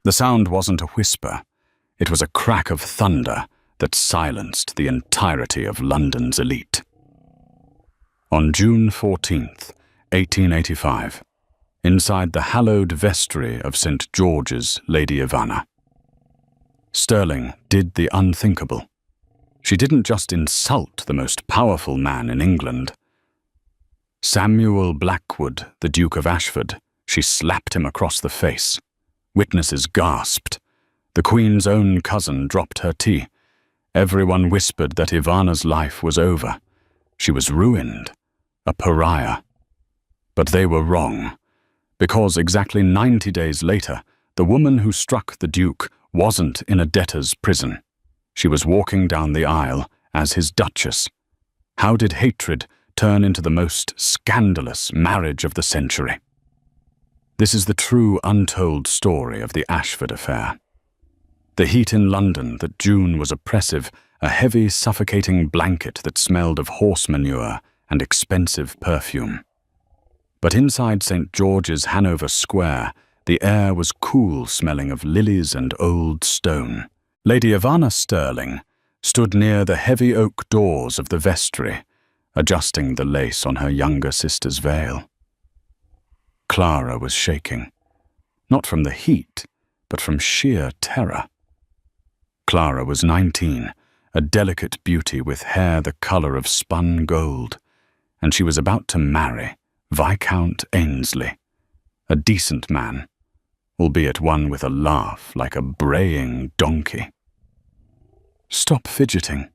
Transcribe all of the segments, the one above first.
The sound wasn't a whisper. It was a crack of thunder that silenced the entirety of London's elite. On June 14th, 1885, inside the hallowed vestry of St. George's Lady Ivana, Stirling did the unthinkable. She didn't just insult the most powerful man in England. Samuel Blackwood, the Duke of Ashford, she slapped him across the face. Witnesses gasped. The Queen's own cousin dropped her tea. Everyone whispered that Ivana's life was over. She was ruined, a pariah. But they were wrong, because exactly 90 days later, the woman who struck the Duke wasn't in a debtor's prison. She was walking down the aisle as his Duchess. How did hatred turn into the most scandalous marriage of the century? This is the true untold story of the Ashford affair. The heat in London that June was oppressive, a heavy, suffocating blanket that smelled of horse manure and expensive perfume. But inside St. George's Hanover Square, the air was cool, smelling of lilies and old stone. Lady Ivana Stirling stood near the heavy oak doors of the vestry, adjusting the lace on her younger sister's veil. Clara was shaking, not from the heat, but from sheer terror. Clara was 19, a delicate beauty with hair the color of spun gold, and she was about to marry Viscount Ainsley, a decent man, albeit one with a laugh like a braying donkey. "Stop fidgeting,"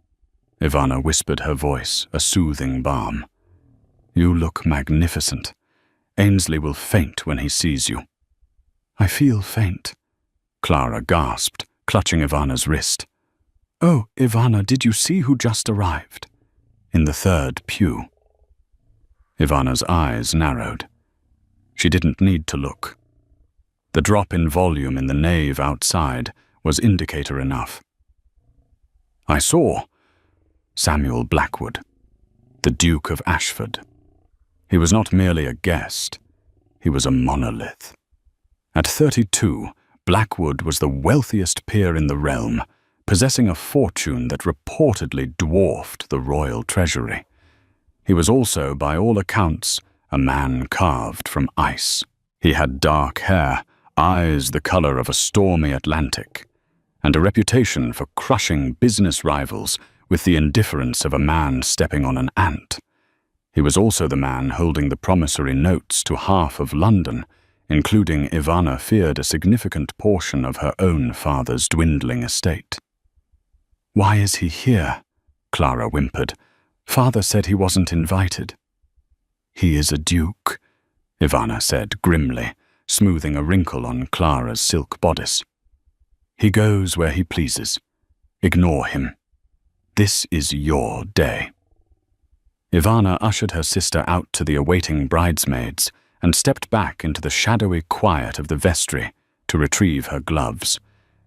Ivana whispered, her voice a soothing balm. "You look magnificent. Ainsley will faint when he sees you." "I feel faint," Clara gasped, clutching Ivana's wrist. "Oh, Ivana, did you see who just arrived?" "In the third pew." Ivana's eyes narrowed. She didn't need to look. The drop in volume in the nave outside was indicator enough. "I saw Samuel Blackwood, the Duke of Ashford. He was not merely a guest, he was a monolith. At 32, Blackwood was the wealthiest peer in the realm, possessing a fortune that reportedly dwarfed the royal treasury. He was also, by all accounts, a man carved from ice. He had dark hair, eyes the color of a stormy Atlantic, and a reputation for crushing business rivals with the indifference of a man stepping on an ant. He was also the man holding the promissory notes to half of London, including, Ivana feared, a significant portion of her own father's dwindling estate. "Why is he here?" Clara whimpered. "Father said he wasn't invited." "He is a duke," Ivana said grimly, smoothing a wrinkle on Clara's silk bodice. "He goes where he pleases. Ignore him. This is your day." Ivana ushered her sister out to the awaiting bridesmaids and stepped back into the shadowy quiet of the vestry to retrieve her gloves.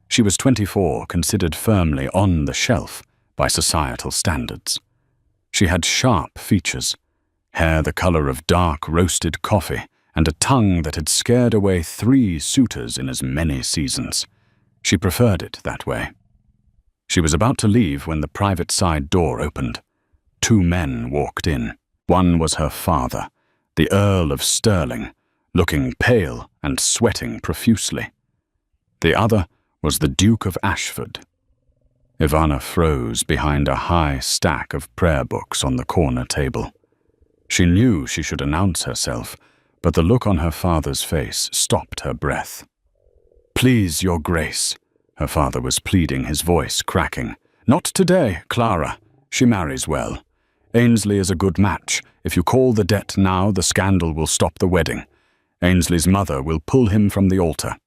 She was 24, considered firmly on the shelf by societal standards. She had sharp features, hair the color of dark roasted coffee, and a tongue that had scared away 3 suitors in as many seasons. She preferred it that way. She was about to leave when the private side door opened. 2 men walked in. One was her father, the Earl of Stirling, looking pale and sweating profusely. The other was the Duke of Ashford. Ivana froze behind a high stack of prayer books on the corner table. She knew she should announce herself, but the look on her father's face stopped her breath. "Please, your grace," her father was pleading, his voice cracking. "Not today, Clara. She marries well. Ainsley is a good match. If you call the debt now, the scandal will stop the wedding. Ainsley's mother will pull him from the altar."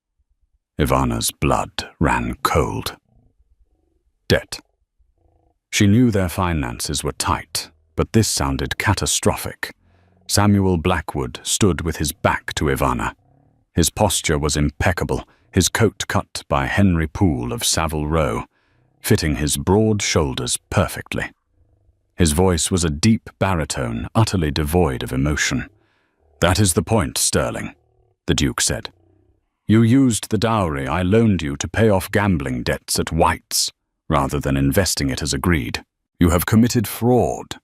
Ivana's blood ran cold. Debt. She knew their finances were tight, but this sounded catastrophic. Samuel Blackwood stood with his back to Ivana. His posture was impeccable, his coat cut by Henry Poole of Savile Row, fitting his broad shoulders perfectly. His voice was a deep baritone, utterly devoid of emotion. "That is the point, Stirling," the Duke said. You used the dowry I loaned you to pay off gambling debts at White's, rather than investing it as agreed. You have committed fraud.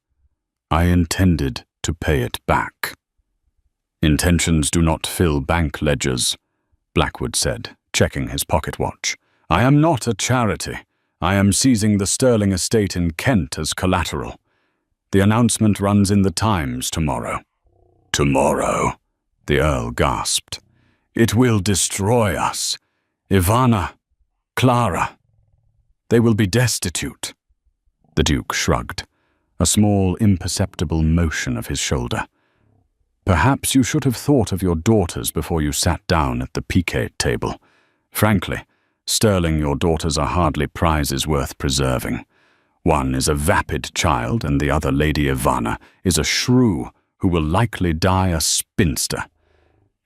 I intended to pay it back. Intentions do not fill bank ledgers, Blackwood said, checking his pocket watch. I am not a charity. I am seizing the Sterling estate in Kent as collateral. The announcement runs in the Times tomorrow. Tomorrow, the Earl gasped. It will destroy us. Ivana, Clara. They will be destitute. The Duke shrugged, a small, imperceptible motion of his shoulder. Perhaps you should have thought of your daughters before you sat down at the piquet table. Frankly, Sterling, your daughters are hardly prizes worth preserving. One is a vapid child, and the other, Lady Ivana, is a shrew who will likely die a spinster.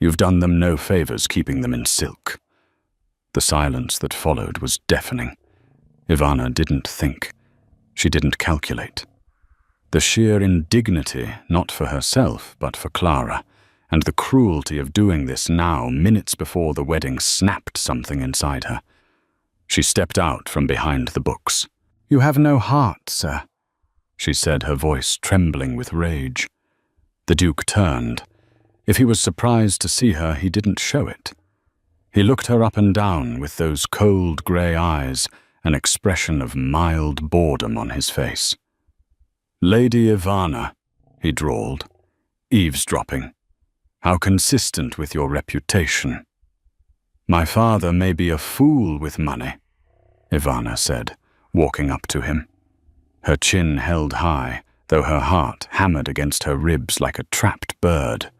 You've done them no favors keeping them in silk. The silence that followed was deafening. Ivana didn't think. She didn't calculate. The sheer indignity, not for herself, but for Clara, and the cruelty of doing this now, minutes before the wedding, snapped something inside her. She stepped out from behind the books. You have no heart, sir, she said, her voice trembling with rage. The Duke turned. If he was surprised to see her, he didn't show it. He looked her up and down with those cold grey eyes, an expression of mild boredom on his face. Lady Ivana, he drawled, eavesdropping. How consistent with your reputation. My father may be a fool with money, Ivana said, walking up to him. Her chin held high, though her heart hammered against her ribs like a trapped bird.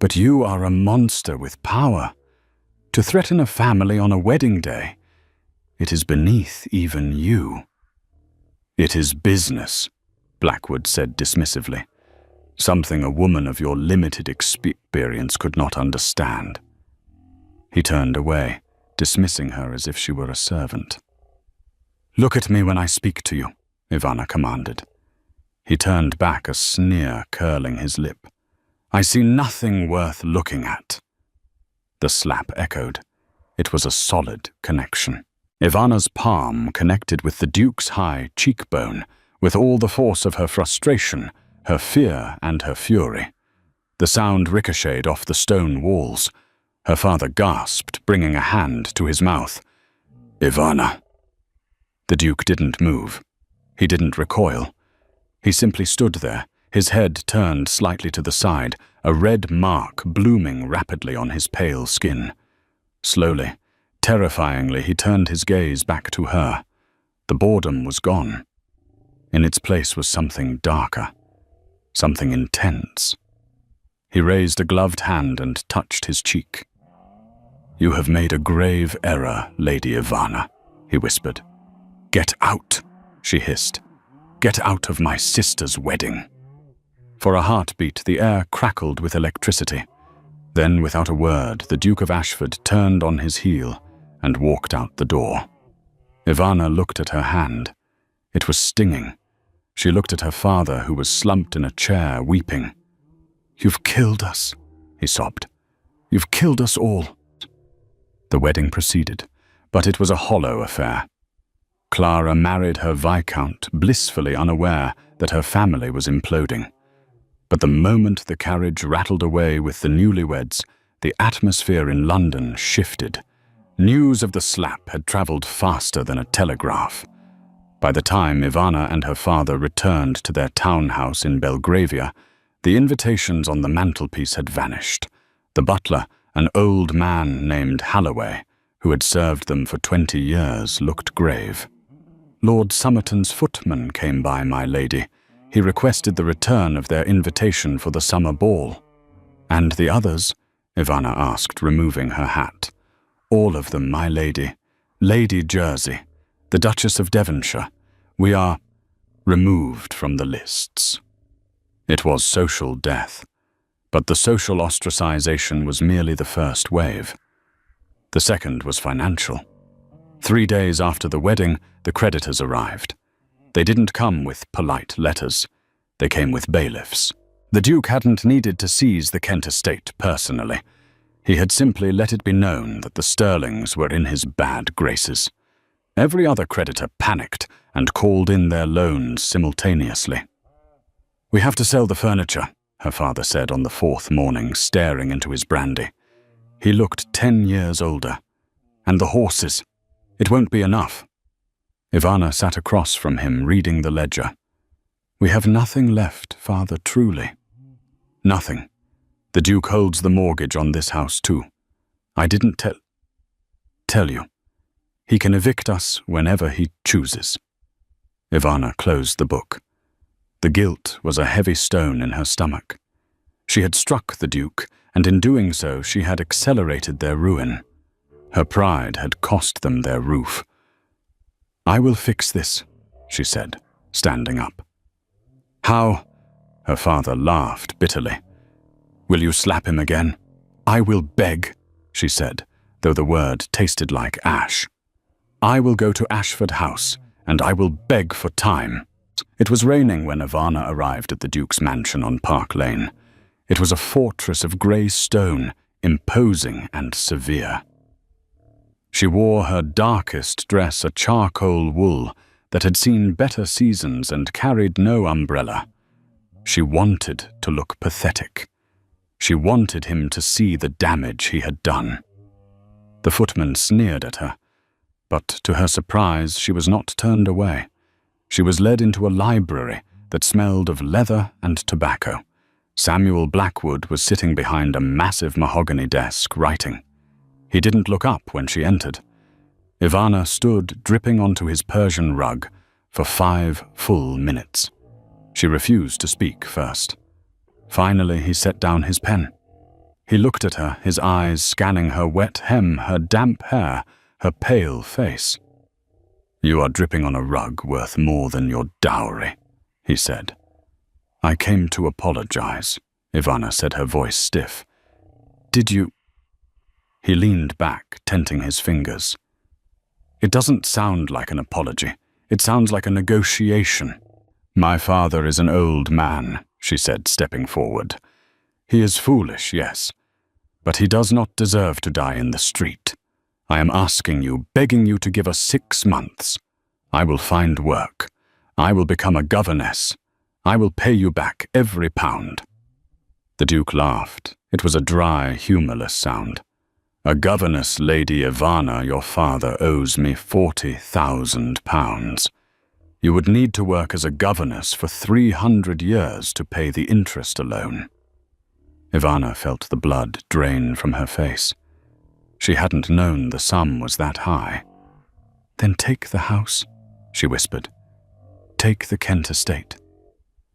But you are a monster with power. To threaten a family on a wedding day, it is beneath even you. It is business, Blackwood said dismissively. Something a woman of your limited experience could not understand. He turned away, dismissing her as if she were a servant. Look at me when I speak to you, Ivana commanded. He turned back, a sneer curling his lip. I see nothing worth looking at. The slap echoed. It was a solid connection. Ivana's palm connected with the Duke's high cheekbone, with all the force of her frustration, her fear and her fury. The sound ricocheted off the stone walls. Her father gasped, bringing a hand to his mouth. Ivana. The Duke didn't move. He didn't recoil. He simply stood there, his head turned slightly to the side, a red mark blooming rapidly on his pale skin. Slowly, terrifyingly, he turned his gaze back to her. The boredom was gone. In its place was something darker, something intense. He raised a gloved hand and touched his cheek. You have made a grave error, Lady Ivana, he whispered. Get out, she hissed. Get out of my sister's wedding. For a heartbeat, the air crackled with electricity. Then, without a word, the Duke of Ashford turned on his heel and walked out the door. Ivana looked at her hand. It was stinging. She looked at her father, who was slumped in a chair, weeping. You've killed us, he sobbed. You've killed us all. The wedding proceeded, but it was a hollow affair. Clara married her Viscount, blissfully unaware that her family was imploding. But the moment the carriage rattled away with the newlyweds, the atmosphere in London shifted. News of the slap had travelled faster than a telegraph. By the time Ivana and her father returned to their townhouse in Belgravia, the invitations on the mantelpiece had vanished. The butler, an old man named Halloway, who had served them for 20 years, looked grave. Lord Somerton's footman came by, my lady. He requested the return of their invitation for the summer ball. And the others? Ivana asked, removing her hat. All of them, my lady. Lady Jersey, the Duchess of Devonshire. We are removed from the lists. It was social death, but the social ostracization was merely the first wave. The second was financial. 3 days after the wedding, the creditors arrived. They didn't come with polite letters. They came with bailiffs. The Duke hadn't needed to seize the Kent estate personally. He had simply let it be known that the Sterlings were in his bad graces. Every other creditor panicked and called in their loans simultaneously. "We have to sell the furniture," her father said on the fourth morning, staring into his brandy. He looked 10 years older. "And the horses. It won't be enough." Ivana sat across from him, reading the ledger. "We have nothing left, father, truly. Nothing. The Duke holds the mortgage on this house too. I didn't tell you. He can evict us whenever he chooses." Ivana closed the book. The guilt was a heavy stone in her stomach. She had struck the Duke, and in doing so she had accelerated their ruin. Her pride had cost them their roof. "I will fix this," she said, standing up. "How?" Her father laughed bitterly. "Will you slap him again?" "I will beg," she said, though the word tasted like ash. "I will go to Ashford House, and I will beg for time." It was raining when Ivana arrived at the Duke's mansion on Park Lane. It was a fortress of grey stone, imposing and severe. She wore her darkest dress, a charcoal wool that had seen better seasons, and carried no umbrella. She wanted to look pathetic. She wanted him to see the damage he had done. The footman sneered at her, but to her surprise she was not turned away. She was led into a library that smelled of leather and tobacco. Samuel Blackwood was sitting behind a massive mahogany desk, writing. He didn't look up when she entered. Ivana stood dripping onto his Persian rug for 5 full minutes. She refused to speak first. Finally, he set down his pen. He looked at her, his eyes scanning her wet hem, her damp hair, her pale face. "You are dripping on a rug worth more than your dowry," he said. "I came to apologize," Ivana said, her voice stiff. "Did you—" He leaned back, tenting his fingers. "It doesn't sound like an apology. It sounds like a negotiation." "My father is an old man," she said, stepping forward. "He is foolish, yes, but he does not deserve to die in the street. I am asking you, begging you to give us 6 months. I will find work. I will become a governess. I will pay you back every pound." The Duke laughed. It was a dry, humorless sound. "A governess, Lady Ivana, your father owes me £40,000. You would need to work as a governess for 300 years to pay the interest alone." Ivana felt the blood drain from her face. She hadn't known the sum was that high. "Then take the house," she whispered. "Take the Kent estate,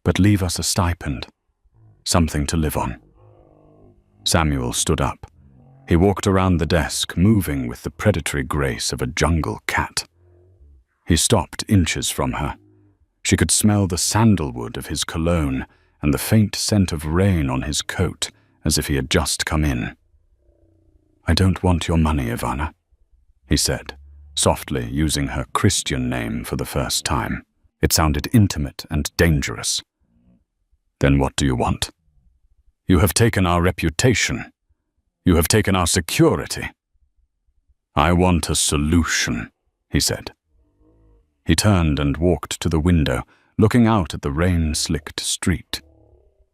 but leave us a stipend, something to live on." Samuel stood up. He walked around the desk, moving with the predatory grace of a jungle cat. He stopped inches from her. She could smell the sandalwood of his cologne and the faint scent of rain on his coat, as if he had just come in. "I don't want your money, Ivana," he said, softly, using her Christian name for the first time. It sounded intimate and dangerous. "Then what do you want? You have taken our reputation. You have taken our security." "I want a solution," he said. He turned and walked to the window, looking out at the rain-slicked street.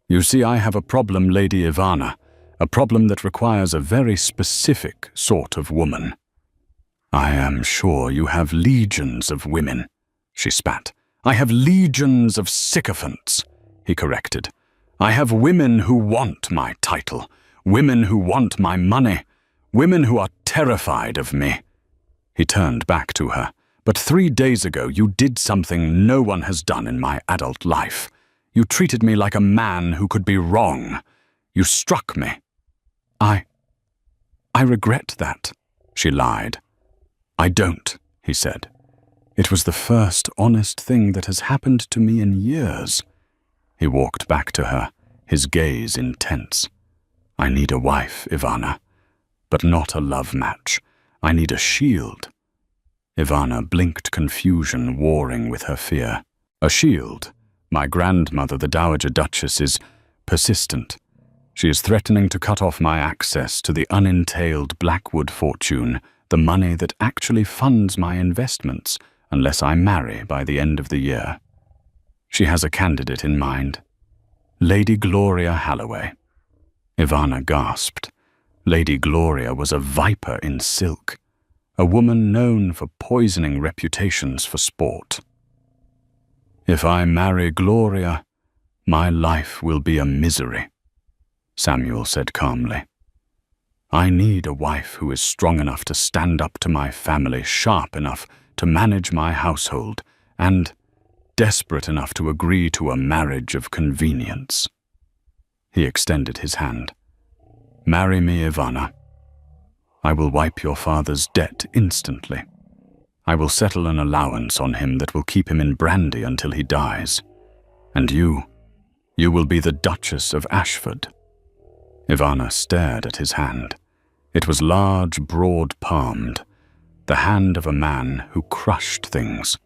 "You see, I have a problem, Lady Ivana, a problem that requires a very specific sort of woman." "I am sure you have legions of women," she spat. "I have legions of sycophants," he corrected. "I have women who want my title, women who want my money, women who are terrified of me." He turned back to her. "But 3 days ago you did something no one has done in my adult life. You treated me like a man who could be wrong. You struck me." I regret that," she lied. "I don't," he said. "It was the first honest thing that has happened to me in years." He walked back to her, his gaze intense. "I need a wife, Ivana, but not a love match. I need a shield." Ivana blinked, confusion warring with her fear. "A shield? My grandmother, the Dowager Duchess, is persistent. She is threatening to cut off my access to the unentailed Blackwood fortune, the money that actually funds my investments, unless I marry by the end of the year. She has a candidate in mind. Lady Gloria Halloway. Ivana gasped. Lady Gloria was a viper in silk, a woman known for poisoning reputations for sport. If I marry Gloria, my life will be a misery, Samuel said calmly. I need a wife who is strong enough to stand up to my family, sharp enough to manage my household, and desperate enough to agree to a marriage of convenience. He extended his hand. Marry me, Ivana. I will wipe your father's debt instantly. I will settle an allowance on him that will keep him in brandy until he dies. And you will be the Duchess of Ashford. Ivana stared at his hand. It was large, broad-palmed, the hand of a man who crushed things.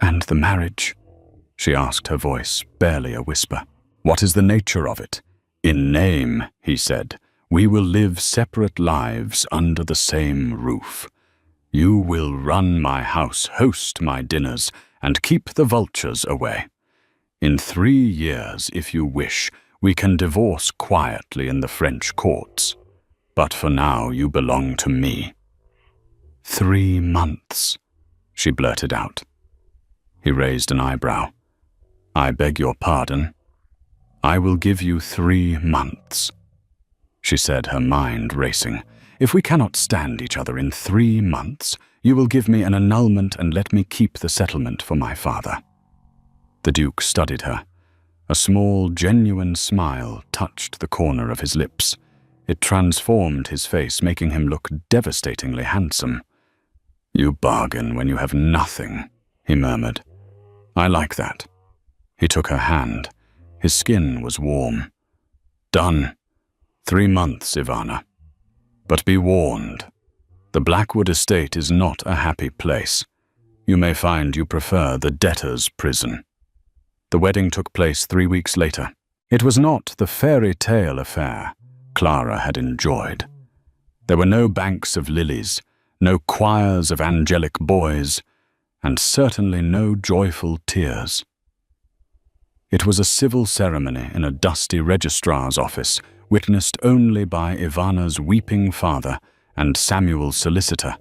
And the marriage? She asked, her voice barely a whisper. What is the nature of it? In name, he said, we will live separate lives under the same roof. You will run my house, host my dinners, and keep the vultures away. In 3 years, if you wish, we can divorce quietly in the French courts. But for now, you belong to me. 3 months, she blurted out. He raised an eyebrow. I beg your pardon. I will give you 3 months, she said, her mind racing. If we cannot stand each other in 3 months, you will give me an annulment and let me keep the settlement for my father. The Duke studied her. A small, genuine smile touched the corner of his lips. It transformed his face, making him look devastatingly handsome. You bargain when you have nothing, he murmured. I like that. He took her hand. His skin was warm. Done. 3 months, Ivana. But be warned. The Blackwood estate is not a happy place. You may find you prefer the debtor's prison. The wedding took place 3 weeks later. It was not the fairy tale affair Clara had enjoyed. There were no banks of lilies, no choirs of angelic boys, and certainly no joyful tears. It was a civil ceremony in a dusty registrar's office, witnessed only by Ivana's weeping father and Samuel's solicitor,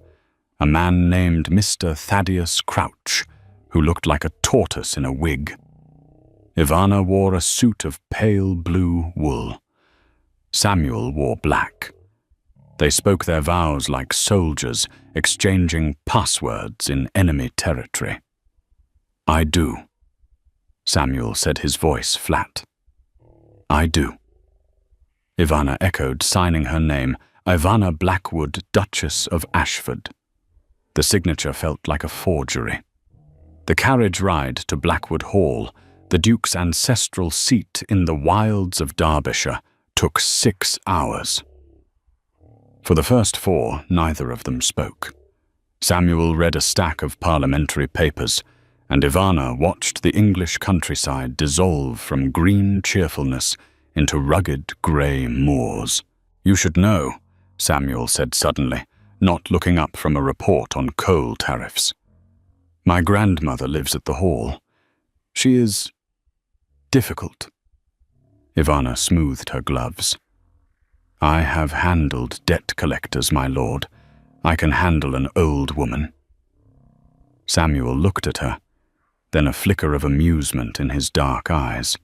a man named Mr. Thaddeus Crouch, who looked like a tortoise in a wig. Ivana wore a suit of pale blue wool. Samuel wore black. They spoke their vows like soldiers, exchanging passwords in enemy territory. I do. Samuel said, his voice flat. I do. Ivana echoed, signing her name, Ivana Blackwood, Duchess of Ashford. The signature felt like a forgery. The carriage ride to Blackwood Hall, the Duke's ancestral seat in the wilds of Derbyshire, took 6 hours. For the first 4, neither of them spoke. Samuel read a stack of parliamentary papers, and Ivana watched the English countryside dissolve from green cheerfulness into rugged grey moors. You should know, Samuel said suddenly, not looking up from a report on coal tariffs. My grandmother lives at the Hall. She is difficult. Ivana smoothed her gloves. I have handled debt collectors, my lord. I can handle an old woman. Samuel looked at her, then a flicker of amusement in his dark eyes.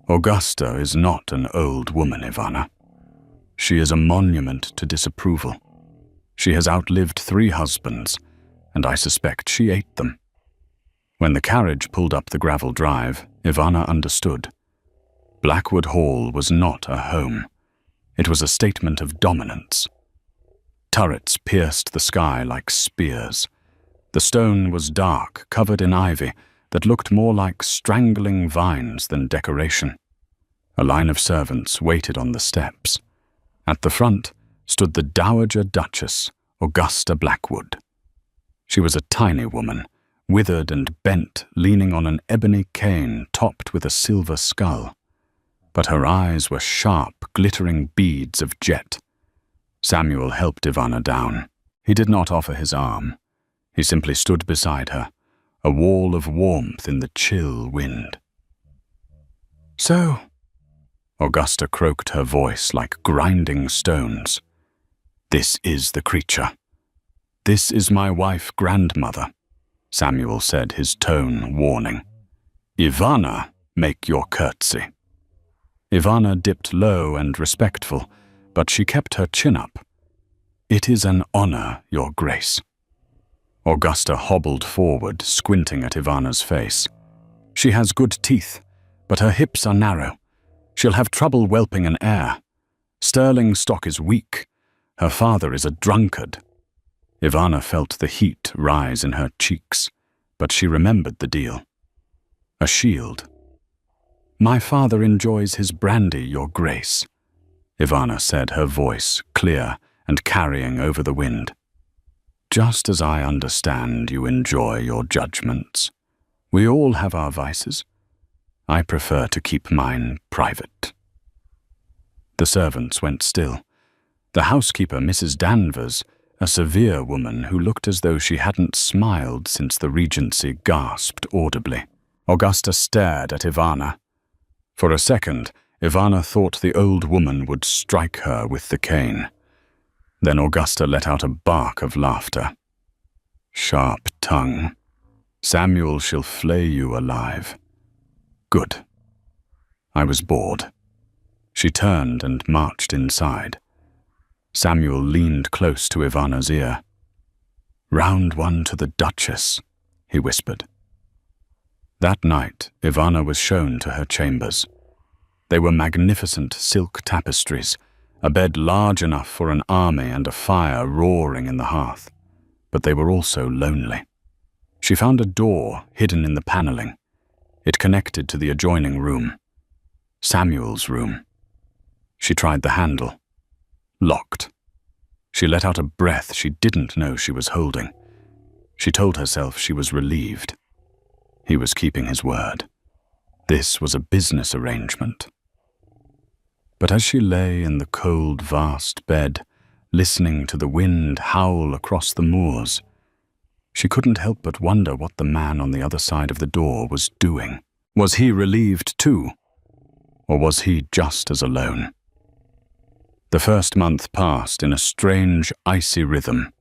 Augusta is not an old woman, Ivana. She is a monument to disapproval. She has outlived 3 husbands, and I suspect she ate them. When the carriage pulled up the gravel drive, Ivana understood. Blackwood Hall was not a home. It was a statement of dominance. Turrets pierced the sky like spears. The stone was dark, covered in ivy, that looked more like strangling vines than decoration. A line of servants waited on the steps. At the front stood the Dowager Duchess, Augusta Blackwood. She was a tiny woman, withered and bent, leaning on an ebony cane topped with a silver skull. but her eyes were sharp, glittering beads of jet. Samuel helped Ivana down. He did not offer his arm. He simply stood beside her, a wall of warmth in the chill wind. "So," Augusta croaked, her voice like grinding stones, "this is the creature. This is my wife, grandmother," Samuel said, his tone warning. "Ivana, make your curtsy." Ivana dipped low and respectful, but she kept her chin up. "It is an honor, Your Grace." Augusta hobbled forward, squinting at Ivana's face. "She has good teeth, but her hips are narrow. She'll have trouble whelping an heir. Sterling stock is weak. Her father is a drunkard." Ivana felt the heat rise in her cheeks, but she remembered the deal. A shield. "My father enjoys his brandy, Your Grace," Ivana said, her voice clear and carrying over the wind. "Just as I understand you enjoy your judgments. We all have our vices. I prefer to keep mine private." The servants went still. The housekeeper, Mrs. Danvers, a severe woman who looked as though she hadn't smiled since the Regency, gasped audibly. Augusta stared at Ivana. For a second, Ivana thought the old woman would strike her with the cane. Then Augusta let out a bark of laughter. "Sharp tongue. Samuel shall flay you alive." "Good." I was bored. She turned and marched inside. Samuel leaned close to Ivana's ear. "Round one to the Duchess," he whispered. That night, Ivana was shown to her chambers. They were magnificent silk tapestries, a bed large enough for an army and a fire roaring in the hearth. But they were also lonely. She found a door hidden in the paneling. It connected to the adjoining room. Samuel's room. She tried the handle. Locked. She let out a breath she didn't know she was holding. She told herself she was relieved. He was keeping his word. This was a business arrangement. But as she lay in the cold, vast bed, listening to the wind howl across the moors, she couldn't help but wonder what the man on the other side of the door was doing. Was he relieved too? Or was he just as alone? The first month passed in a strange, icy rhythm.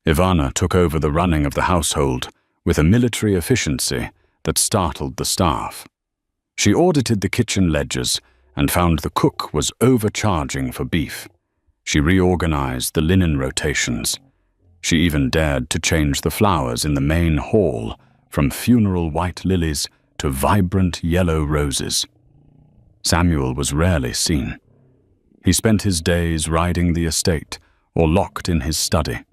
Ivana took over the running of the household with a military efficiency that startled the staff. She audited the kitchen ledgers and found the cook was overcharging for beef. She reorganized the linen rotations. She even dared to change the flowers in the main hall from funeral white lilies to vibrant yellow roses. Samuel was rarely seen. He spent his days riding the estate or locked in his study.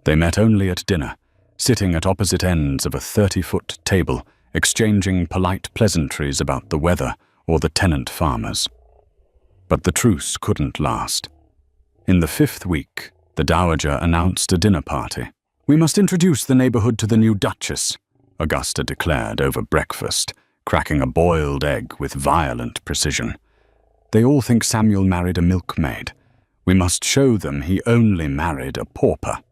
They met only at dinner, sitting at opposite ends of a 30-foot table, exchanging polite pleasantries about the weather or the tenant farmers. But the truce couldn't last. In the 5th week, the Dowager announced a dinner party. "We must introduce the neighborhood to the new Duchess," Augusta declared over breakfast, cracking a boiled egg with violent precision. "They all think Samuel married a milkmaid. We must show them he only married a pauper."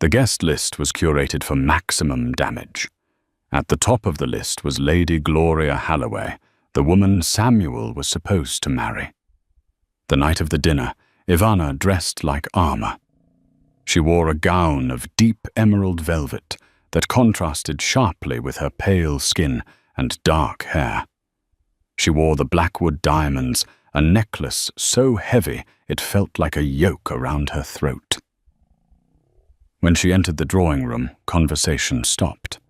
The guest list was curated for maximum damage. At the top of the list was Lady Gloria Halloway, the woman Samuel was supposed to marry. The night of the dinner, Ivana dressed like armor. She wore a gown of deep emerald velvet that contrasted sharply with her pale skin and dark hair. She wore the Blackwood diamonds, a necklace so heavy it felt like a yoke around her throat. When she entered the drawing room, conversation stopped.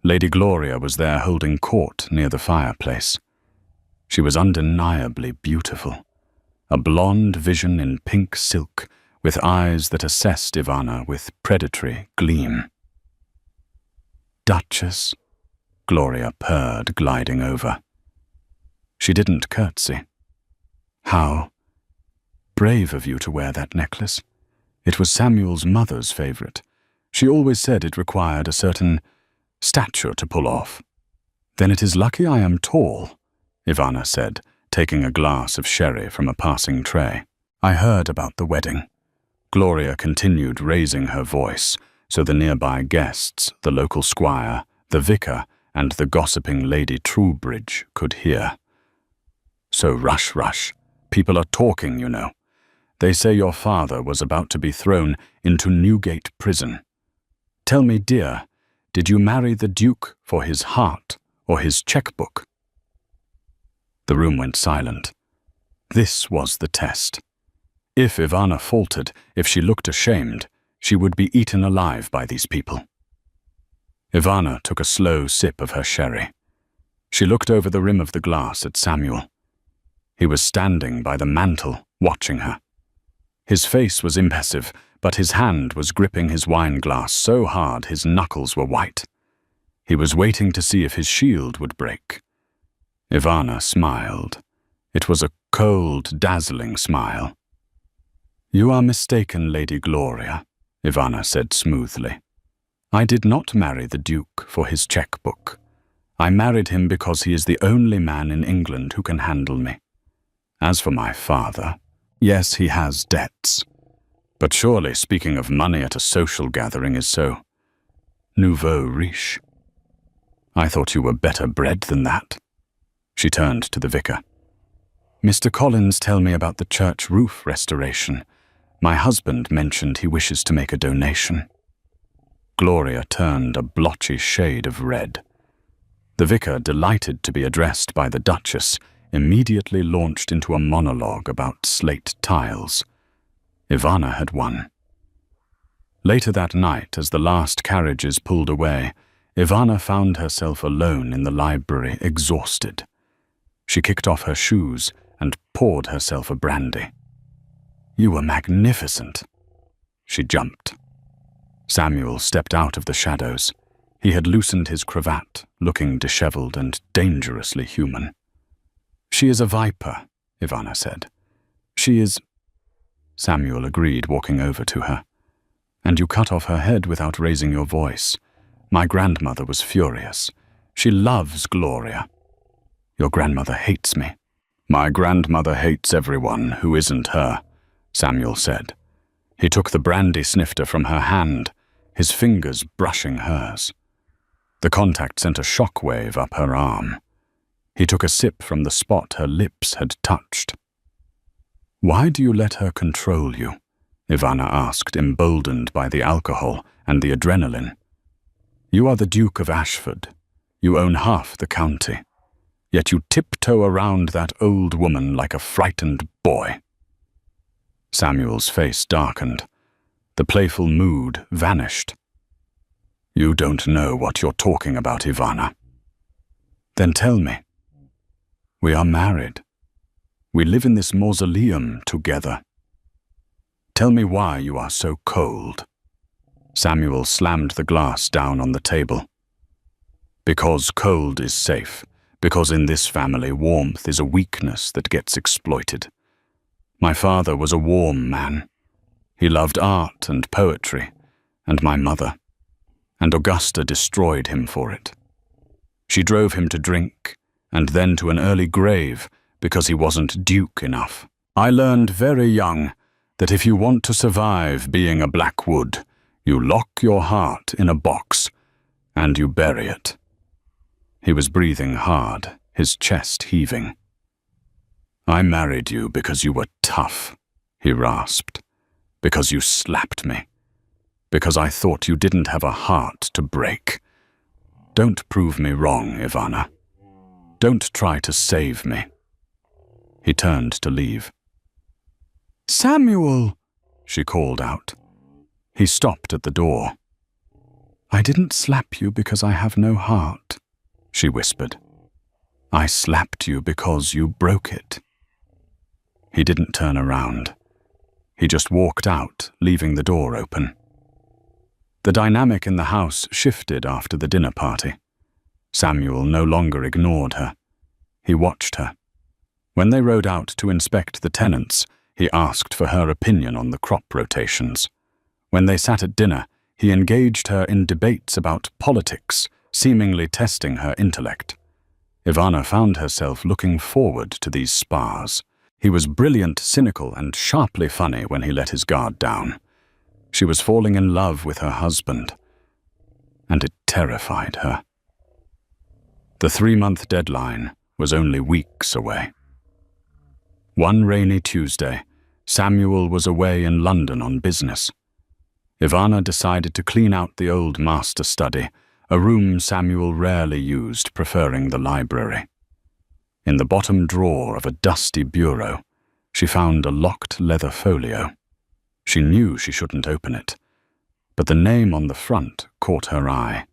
Lady Gloria was there holding court near the fireplace. She was undeniably beautiful, a blonde vision in pink silk, with eyes that assessed Ivana with predatory gleam. "Duchess," Gloria purred, gliding over. She didn't curtsy. "How brave of you to wear that necklace. It was Samuel's mother's favorite. She always said it required a certain stature to pull off." Then it is lucky I am tall, Ivana said, taking a glass of sherry from a passing tray. I heard about the wedding. Gloria continued, raising her voice, so the nearby guests, the local squire, the vicar, and the gossiping Lady Truebridge could hear. So rush, rush. People are talking, you know. They say your father was about to be thrown into Newgate prison. Tell me, dear, did you marry the Duke for his heart or his checkbook? The room went silent. This was the test. If Ivana faltered, if she looked ashamed, she would be eaten alive by these people. Ivana took a slow sip of her sherry. She looked over the rim of the glass at Samuel. He was standing by the mantel, watching her. His face was impassive, but his hand was gripping his wine glass so hard his knuckles were white. He was waiting to see if his shield would break. Ivana smiled. It was a cold, dazzling smile. You are mistaken, Lady Gloria, Ivana said smoothly. I did not marry the Duke for his checkbook. I married him because he is the only man in England who can handle me. As for my father, yes, he has debts. But surely speaking of money at a social gathering is so nouveau riche. I thought you were better bred than that. She turned to the vicar. Mr. Collins, tell me about the church roof restoration. My husband mentioned he wishes to make a donation. Gloria turned a blotchy shade of red. The vicar, delighted to be addressed by the Duchess, immediately launched into a monologue about slate tiles. Ivana had won. Later that night, as the last carriages pulled away, Ivana found herself alone in the library, exhausted. She kicked off her shoes and poured herself a brandy. You were magnificent. She jumped. Samuel stepped out of the shadows. He had loosened his cravat, looking disheveled and dangerously human. She is a viper, Ivana said. She is... Samuel agreed, walking over to her. And you cut off her head without raising your voice. My grandmother was furious. She loves Gloria. Your grandmother hates me. My grandmother hates everyone who isn't her, Samuel said. He took the brandy snifter from her hand, his fingers brushing hers. The contact sent a shockwave up her arm. He took a sip from the spot her lips had touched. Why do you let her control you? Ivana asked, emboldened by the alcohol and the adrenaline. You are the Duke of Ashford. You own half the county. Yet you tiptoe around that old woman like a frightened boy. Samuel's face darkened. The playful mood vanished. You don't know what you're talking about, Ivana. Then tell me. We are married. We live in this mausoleum together. Tell me why you are so cold. Samuel slammed the glass down on the table. Because cold is safe. Because in this family warmth is a weakness that gets exploited. My father was a warm man. He loved art and poetry, and my mother. And Augusta destroyed him for it. She drove him to drink, and then to an early grave because he wasn't Duke enough. I learned very young that if you want to survive being a Blackwood, you lock your heart in a box and you bury it. He was breathing hard, his chest heaving. I married you because you were tough, he rasped. Because you slapped me. Because I thought you didn't have a heart to break. Don't prove me wrong, Ivana. Don't try to save me. He turned to leave. Samuel, she called out. He stopped at the door. I didn't slap you because I have no heart, she whispered. I slapped you because you broke it. He didn't turn around. He just walked out, leaving the door open. The dynamic in the house shifted after the dinner party. Samuel no longer ignored her. He watched her. When they rode out to inspect the tenants, he asked for her opinion on the crop rotations. When they sat at dinner, he engaged her in debates about politics, seemingly testing her intellect. Ivana found herself looking forward to these spars. He was brilliant, cynical, and sharply funny when he let his guard down. She was falling in love with her husband, and it terrified her. The 3-month deadline was only weeks away. One rainy Tuesday, Samuel was away in London on business. Ivana decided to clean out the old master study, a room Samuel rarely used, preferring the library. In the bottom drawer of a dusty bureau, she found a locked leather folio. She knew she shouldn't open it, but the name on the front caught her eye.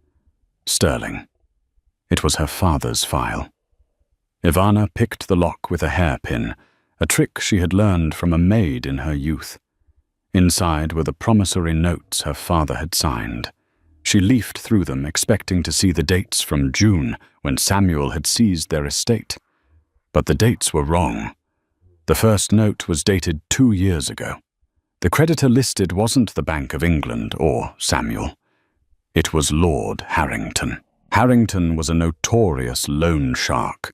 Sterling. It was her father's file. Ivana picked the lock with a hairpin, a trick she had learned from a maid in her youth. Inside were the promissory notes her father had signed. She leafed through them, expecting to see the dates from June, when Samuel had seized their estate. But the dates were wrong. The first note was dated 2 years ago. The creditor listed wasn't the Bank of England or Samuel. It was Lord Harrington. Harrington was a notorious loan shark,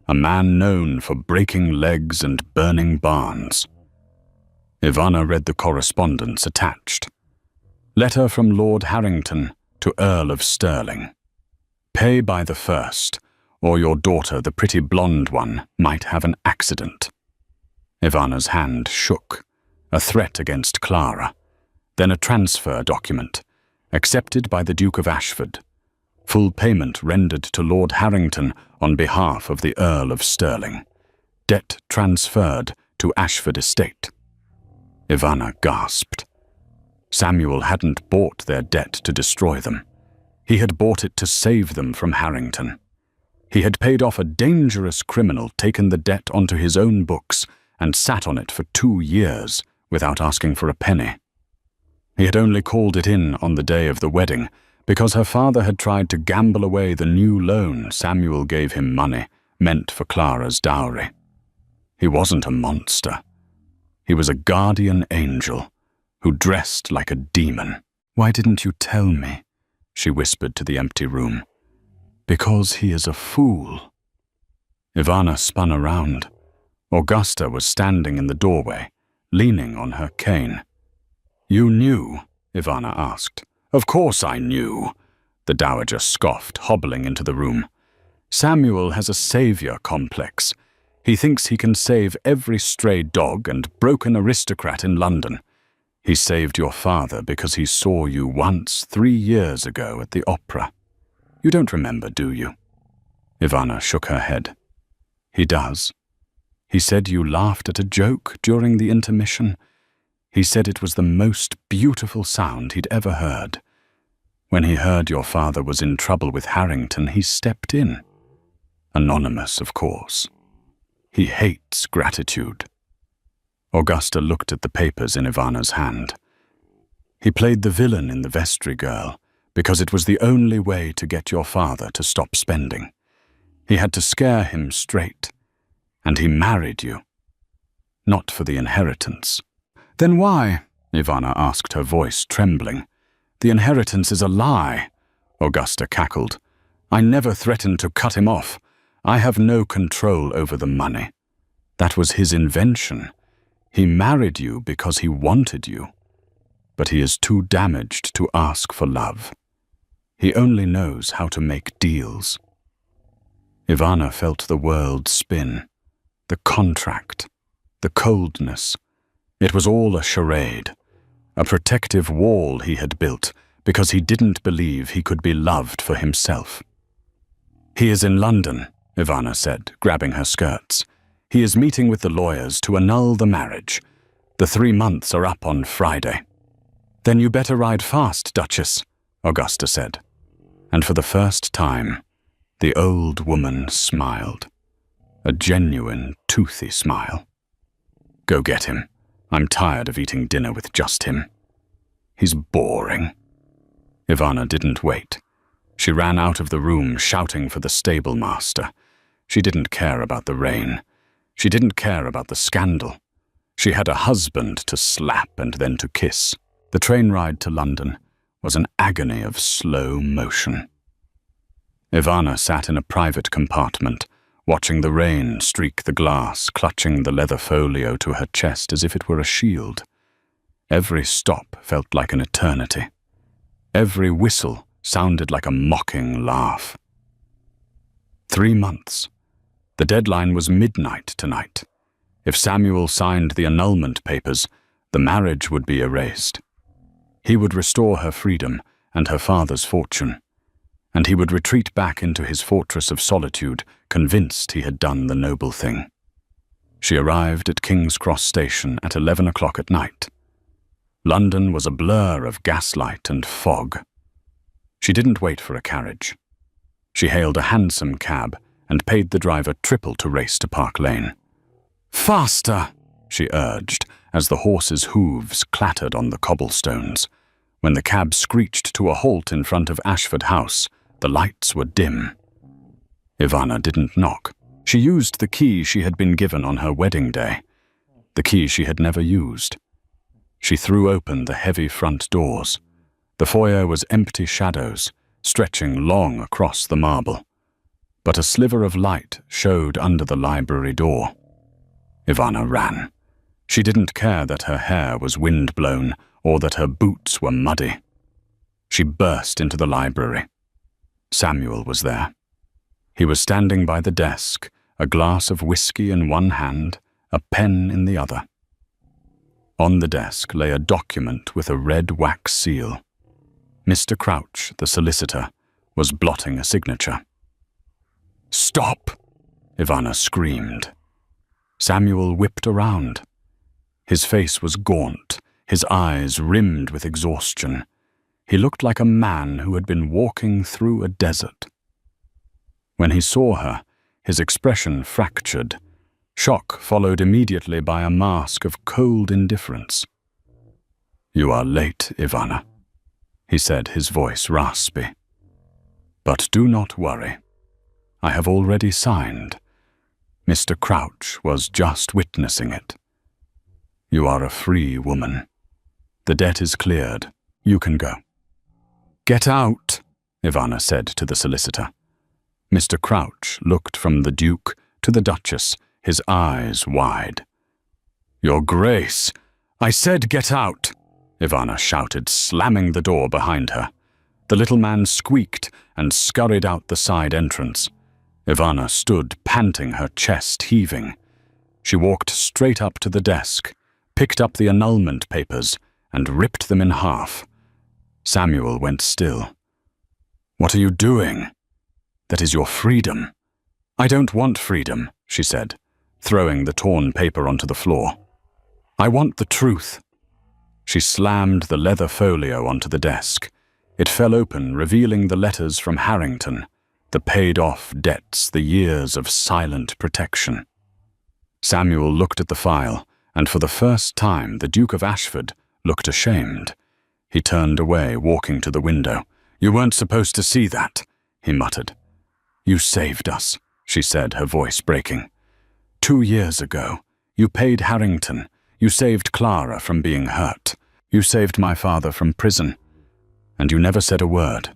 a man known for breaking legs and burning barns. Ivana read the correspondence attached. Letter from Lord Harrington to Earl of Stirling. Pay by the 1st, or your daughter, the pretty blonde one, might have an accident. Ivana's hand shook. A threat against Clara. Then a transfer document, accepted by the Duke of Ashford. Full payment rendered to Lord Harrington on behalf of the Earl of Stirling. Debt transferred to Ashford Estate. Ivana gasped. Samuel hadn't bought their debt to destroy them. He had bought it to save them from Harrington. He had paid off a dangerous criminal, taken the debt onto his own books, and sat on it for 2 years without asking for a penny. He had only called it in on the day of the wedding because her father had tried to gamble away the new loan Samuel gave him money, meant for Clara's dowry. He wasn't a monster. He was a guardian angel who dressed like a demon. "Why didn't you tell me?" she whispered to the empty room. "Because he is a fool." Ivana spun around. Augusta was standing in the doorway, leaning on her cane. "You knew?" Ivana asked. "Of course I knew," the dowager scoffed, hobbling into the room. "Samuel has a savior complex. He thinks he can save every stray dog and broken aristocrat in London. He saved your father because he saw you once 3 years ago at the opera. You don't remember, do you?" Ivana shook her head. "He does. He said you laughed at a joke during the intermission. He said it was the most beautiful sound he'd ever heard. When he heard your father was in trouble with Harrington, he stepped in. Anonymous, of course. He hates gratitude." Augusta looked at the papers in Ivana's hand. "He played the villain in The Vestry Girl because it was the only way to get your father to stop spending. He had to scare him straight. And he married you. Not for the inheritance." "Then why?" Ivana asked, her voice trembling. "The inheritance is a lie," Augusta cackled. "I never threatened to cut him off. I have no control over the money. That was his invention. He married you because he wanted you. But he is too damaged to ask for love. He only knows how to make deals." Ivana felt the world spin. The contract, the coldness. It was all a charade, a protective wall he had built because he didn't believe he could be loved for himself. "He is in London," Ivana said, grabbing her skirts. "He is meeting with the lawyers to annul the marriage. The 3 months are up on Friday." "Then you better ride fast, Duchess," Augusta said. And for the first time, the old woman smiled. A genuine, toothy smile. "Go get him. I'm tired of eating dinner with just him. He's boring." Ivana didn't wait. She ran out of the room, shouting for the stable master. She didn't care about the rain. She didn't care about the scandal. She had a husband to slap and then to kiss. The train ride to London was an agony of slow motion. Ivana sat in a private compartment, watching the rain streak the glass, clutching the leather folio to her chest as if it were a shield. Every stop felt like an eternity. Every whistle sounded like a mocking laugh. 3 months. The deadline was midnight tonight. If Samuel signed the annulment papers, the marriage would be erased. He would restore her freedom and her father's fortune, and he would retreat back into his fortress of solitude, convinced he had done the noble thing. She arrived at King's Cross Station at 11 o'clock at night. London was a blur of gaslight and fog. She didn't wait for a carriage. She hailed a hansom cab and paid the driver triple to race to Park Lane. "Faster!" she urged, as the horse's hooves clattered on the cobblestones. When the cab screeched to a halt in front of Ashford House, the lights were dim. Ivana didn't knock. She used the key she had been given on her wedding day, the key she had never used. She threw open the heavy front doors. The foyer was empty shadows, stretching long across the marble. But a sliver of light showed under the library door. Ivana ran. She didn't care that her hair was wind-blown or that her boots were muddy. She burst into the library. Samuel was there. He was standing by the desk, a glass of whiskey in one hand, a pen in the other. On the desk lay a document with a red wax seal. Mr. Crouch, the solicitor, was blotting a signature. "Stop!" Ivana screamed. Samuel whipped around. His face was gaunt, his eyes rimmed with exhaustion. He looked like a man who had been walking through a desert. When he saw her, his expression fractured. Shock followed immediately by a mask of cold indifference. "You are late, Ivana," he said, his voice raspy. "But do not worry. I have already signed. Mr. Crouch was just witnessing it. You are a free woman. The debt is cleared. You can go." "Get out," Ivana said to the solicitor. Mr. Crouch looked from the Duke to the Duchess, his eyes wide. "Your Grace, I said get out," Ivana shouted, slamming the door behind her. The little man squeaked and scurried out the side entrance. Ivana stood, panting, her chest heaving. She walked straight up to the desk, picked up the annulment papers, and ripped them in half. Samuel went still. "What are you doing? That is your freedom." "I don't want freedom," she said, throwing the torn paper onto the floor. "I want the truth." She slammed the leather folio onto the desk. It fell open, revealing the letters from Harrington, the paid-off debts, the years of silent protection. Samuel looked at the file, and for the first time the Duke of Ashford looked ashamed. He turned away, walking to the window. "You weren't supposed to see that," he muttered. "You saved us," she said, her voice breaking. 2 years ago, you paid Harrington. You saved Clara from being hurt. You saved my father from prison. And you never said a word.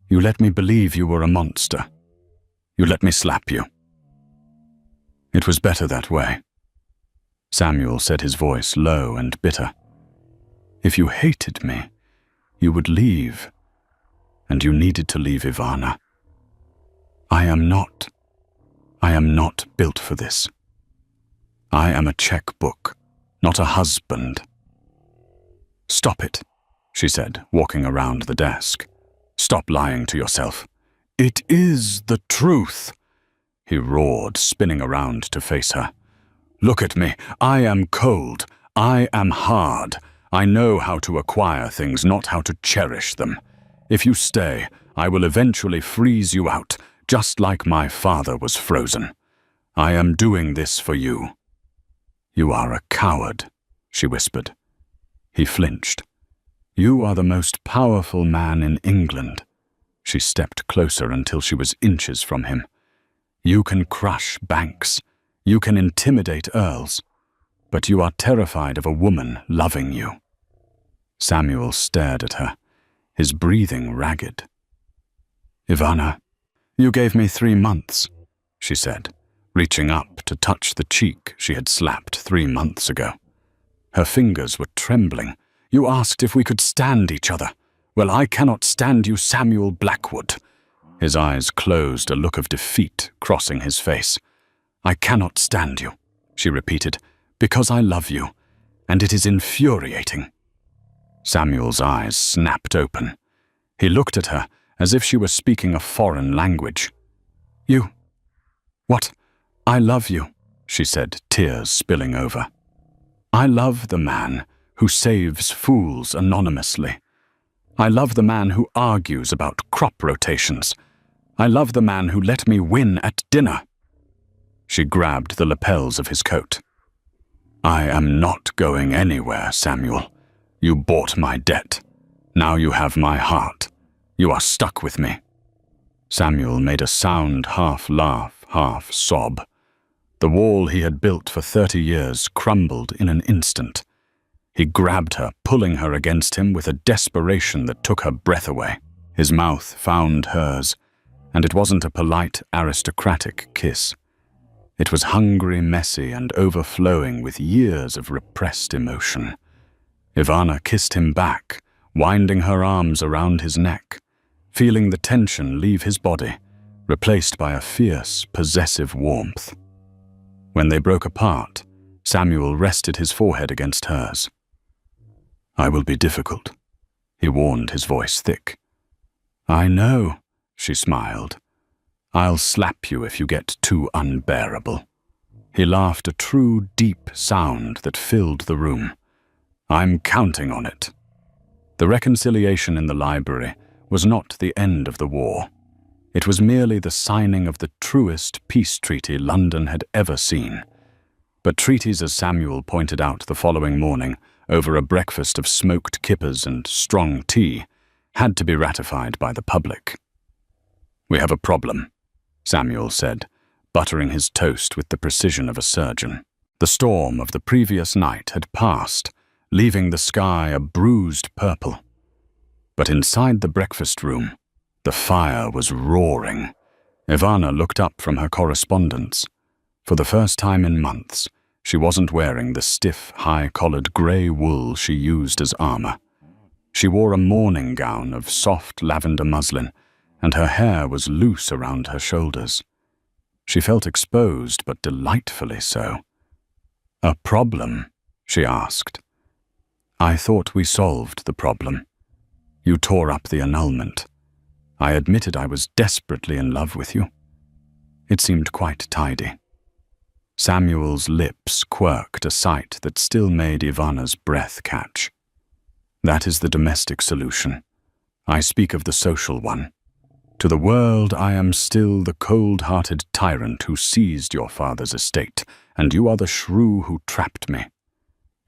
You let me believe you were a monster. You let me slap you. It was better that way." Samuel said, his voice low and bitter. "If you hated me, you would leave. And you needed to leave Ivana. I am not built for this. I am a checkbook, not a husband." "Stop it," she said, walking around the desk. "Stop lying to yourself." "It is the truth," he roared, spinning around to face her. "Look at me. I am cold. I am hard. I know how to acquire things, not how to cherish them. If you stay, I will eventually freeze you out, just like my father was frozen. I am doing this for you." "You are a coward," she whispered. He flinched. "You are the most powerful man in England." She stepped closer until she was inches from him. "You can crush banks. You can intimidate earls. But you are terrified of a woman loving you." Samuel stared at her, his breathing ragged. "Ivana," You gave me 3 months, she said, reaching up to touch the cheek she had slapped 3 months ago. Her fingers were trembling. You asked if we could stand each other. Well, I cannot stand you, Samuel Blackwood. His eyes closed, a look of defeat crossing his face. I cannot stand you, she repeated, because I love you, and it is infuriating. Samuel's eyes snapped open. He looked at her as if she were speaking a foreign language. You? What? I love you, she said, tears spilling over. I love the man who saves fools anonymously. I love the man who argues about crop rotations. I love the man who let me win at dinner. She grabbed the lapels of his coat. I am not going anywhere, Samuel. You bought my debt. Now you have my heart. You are stuck with me. Samuel made a sound half laugh, half sob. The wall he had built for 30 years crumbled in an instant. He grabbed her, pulling her against him with a desperation that took her breath away. His mouth found hers, and it wasn't a polite, aristocratic kiss. It was hungry, messy, and overflowing with years of repressed emotion. Ivana kissed him back, winding her arms around his neck, feeling the tension leave his body, replaced by a fierce, possessive warmth. When they broke apart, Samuel rested his forehead against hers. I will be difficult, he warned, his voice thick. I know, she smiled. I'll slap you if you get too unbearable. He laughed, a true, deep sound that filled the room. I'm counting on it. The reconciliation in the library was not the end of the war. It was merely the signing of the truest peace treaty London had ever seen. But treaties, as Samuel pointed out the following morning, over a breakfast of smoked kippers and strong tea, had to be ratified by the public. We have a problem, Samuel said, buttering his toast with the precision of a surgeon. The storm of the previous night had passed, leaving the sky a bruised purple. But inside the breakfast room, the fire was roaring. Ivana looked up from her correspondence. For the first time in months, she wasn't wearing the stiff, high-collared grey wool she used as armor. She wore a morning gown of soft lavender muslin, and her hair was loose around her shoulders. She felt exposed, but delightfully so. A problem? She asked. I thought we solved the problem. You tore up the annulment. I admitted I was desperately in love with you. It seemed quite tidy. Samuel's lips quirked, a sight that still made Ivana's breath catch. That is the domestic solution. I speak of the social one. To the world I am still the cold-hearted tyrant who seized your father's estate, and you are the shrew who trapped me.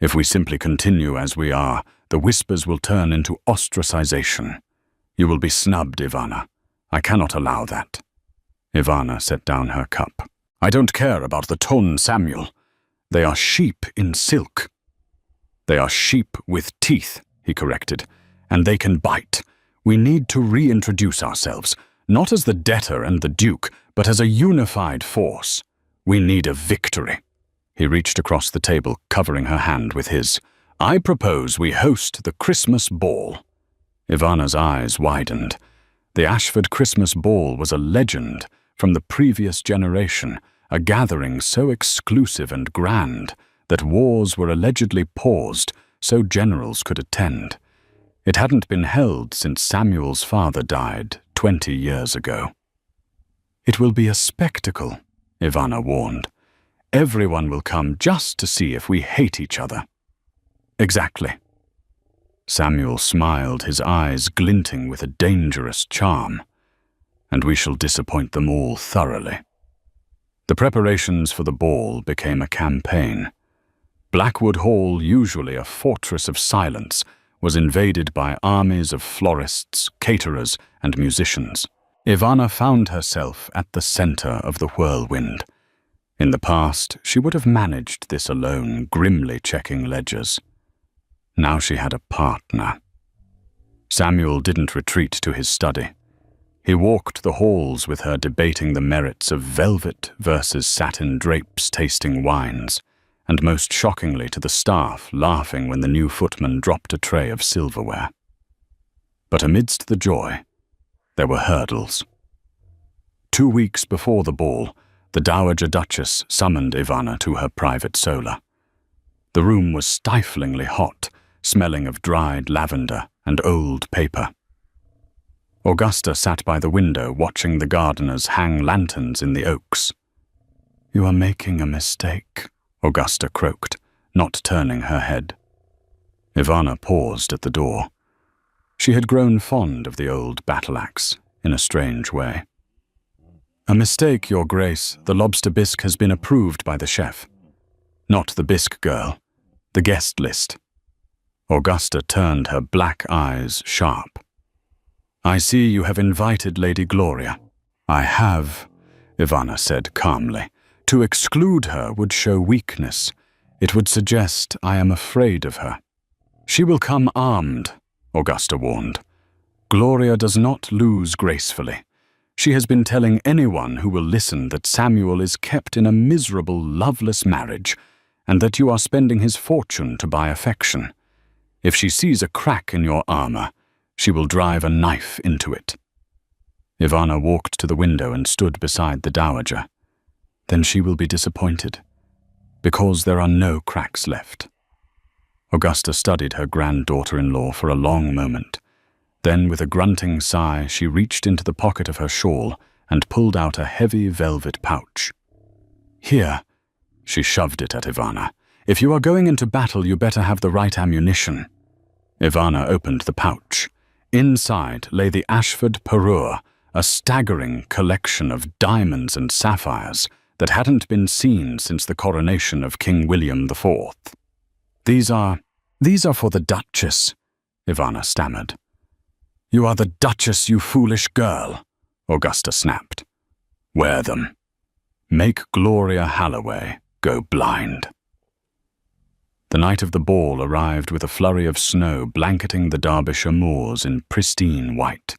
If we simply continue as we are, the whispers will turn into ostracization. You will be snubbed, Ivana. I cannot allow that. Ivana set down her cup. I don't care about the tone, Samuel. They are sheep in silk. They are sheep with teeth, he corrected, and they can bite. We need to reintroduce ourselves, not as the debtor and the duke, but as a unified force. We need a victory. He reached across the table, covering her hand with his. I propose we host the Christmas ball. Ivana's eyes widened. The Ashford Christmas ball was a legend from the previous generation, a gathering so exclusive and grand that wars were allegedly paused so generals could attend. It hadn't been held since Samuel's father died 20 years ago. It will be a spectacle, Ivana warned. Everyone will come just to see if we hate each other. Exactly. Samuel smiled, his eyes glinting with a dangerous charm. And we shall disappoint them all thoroughly. The preparations for the ball became a campaign. Blackwood Hall, usually a fortress of silence, was invaded by armies of florists, caterers, and musicians. Ivana found herself at the center of the whirlwind. In the past, she would have managed this alone, grimly checking ledgers. Now she had a partner. Samuel didn't retreat to his study. He walked the halls with her, debating the merits of velvet versus satin drapes, tasting wines, and most shockingly to the staff, laughing when the new footman dropped a tray of silverware. But amidst the joy, there were hurdles. 2 weeks before the ball, the Dowager Duchess summoned Ivana to her private solar. The room was stiflingly hot, smelling of dried lavender and old paper. Augusta sat by the window watching the gardeners hang lanterns in the oaks. "You are making a mistake," Augusta croaked, not turning her head. Ivana paused at the door. She had grown fond of the old battle-axe in a strange way. "A mistake, Your Grace. The lobster bisque has been approved by the chef. Not the bisque girl, the guest list." Augusta turned her black eyes sharp. "I see you have invited Lady Gloria." "I have," Ivana said calmly. "To exclude her would show weakness. It would suggest I am afraid of her." "She will come armed," Augusta warned. "Gloria does not lose gracefully. She has been telling anyone who will listen that Samuel is kept in a miserable, loveless marriage, and that you are spending his fortune to buy affection. If she sees a crack in your armor, she will drive a knife into it." Ivana walked to the window and stood beside the dowager. "Then she will be disappointed, because there are no cracks left." Augusta studied her granddaughter-in-law for a long moment. Then, with a grunting sigh, she reached into the pocket of her shawl and pulled out a heavy velvet pouch. "Here," she shoved it at Ivana. "If you are going into battle, you better have the right ammunition." Ivana opened the pouch. Inside lay the Ashford parure, a staggering collection of diamonds and sapphires that hadn't been seen since the coronation of King William IV. These are for the Duchess," Ivana stammered. "You are the Duchess, you foolish girl," Augusta snapped. "Wear them. Make Gloria Halloway go blind." The night of the ball arrived with a flurry of snow blanketing the Derbyshire moors in pristine white.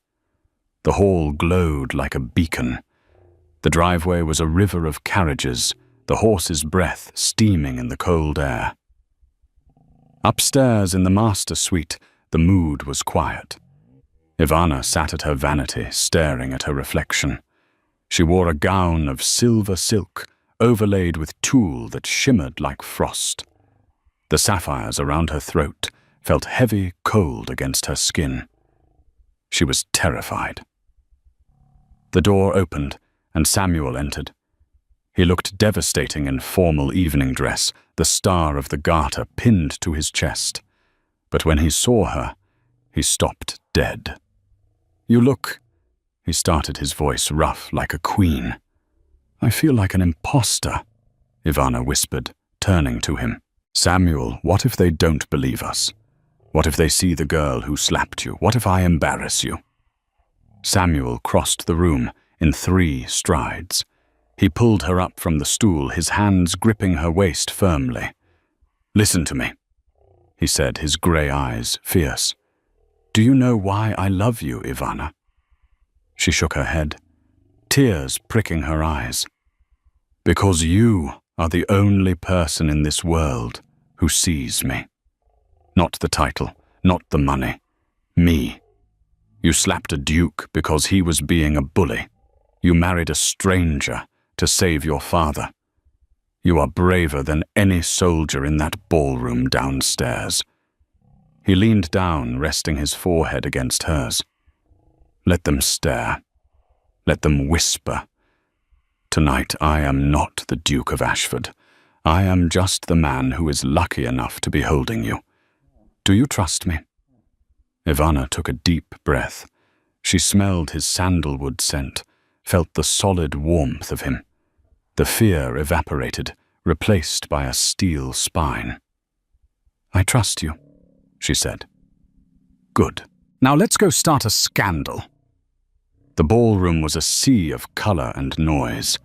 The hall glowed like a beacon. The driveway was a river of carriages, the horse's breath steaming in the cold air. Upstairs in the master suite, the mood was quiet. Ivana sat at her vanity, staring at her reflection. She wore a gown of silver silk, overlaid with tulle that shimmered like frost. The sapphires around her throat felt heavy, cold against her skin. She was terrified. The door opened, and Samuel entered. He looked devastating in formal evening dress, the star of the garter pinned to his chest. But when he saw her, he stopped dead. "You look," he started, his voice rough like a queen. "I feel like an imposter," Ivana whispered, turning to him. "Samuel, what if they don't believe us? What if they see the girl who slapped you? What if I embarrass you?" Samuel crossed the room in 3 strides. He pulled her up from the stool, his hands gripping her waist firmly. "Listen to me," he said, his grey eyes fierce. "Do you know why I love you, Ivana?" She shook her head, tears pricking her eyes. "Because you are the only person in this world who sees me. Not the title, not the money. Me. You slapped a duke because he was being a bully. You married a stranger to save your father. You are braver than any soldier in that ballroom downstairs." He leaned down, resting his forehead against hers. "Let them stare. Let them whisper. Tonight I am not the Duke of Ashford. I am just the man who is lucky enough to be holding you. Do you trust me?" Ivana took a deep breath. She smelled his sandalwood scent, felt the solid warmth of him. The fear evaporated, replaced by a steel spine. "I trust you," she said. "Good. Now let's go start a scandal." The ballroom was a sea of colour and noise.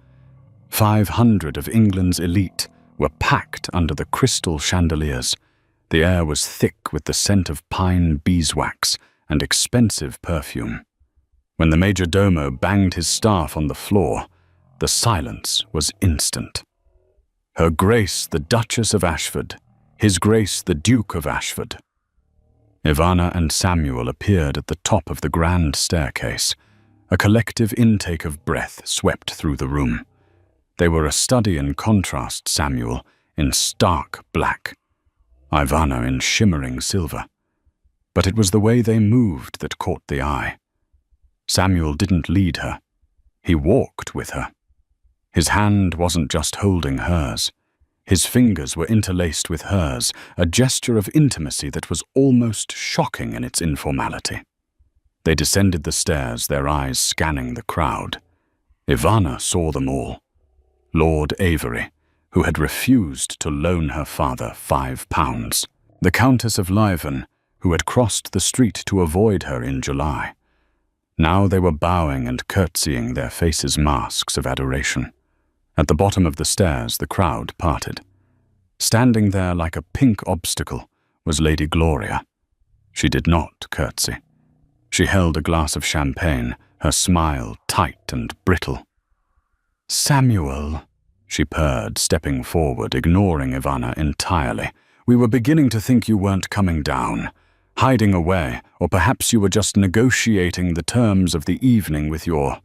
500 of England's elite were packed under the crystal chandeliers. The air was thick with the scent of pine beeswax and expensive perfume. When the major domo banged his staff on the floor, the silence was instant. Her Grace the Duchess of Ashford, His Grace the Duke of Ashford. Ivana and Samuel appeared at the top of the grand staircase. A collective intake of breath swept through the room. They were a study in contrast, Samuel in stark black, Ivana in shimmering silver. But it was the way they moved that caught the eye. Samuel didn't lead her. He walked with her. His hand wasn't just holding hers. His fingers were interlaced with hers, a gesture of intimacy that was almost shocking in its informality. They descended the stairs, their eyes scanning the crowd. Ivana saw them all. Lord Avery, who had refused to loan her father £5. The Countess of Lyven, who had crossed the street to avoid her in July. Now they were bowing and curtsying, their faces masks of adoration. At the bottom of the stairs, the crowd parted. Standing there like a pink obstacle was Lady Gloria. She did not curtsy. She held a glass of champagne, her smile tight and brittle. "Samuel," she purred, stepping forward, ignoring Ivana entirely. "We were beginning to think you weren't coming down, hiding away, or perhaps you were just negotiating the terms of the evening with your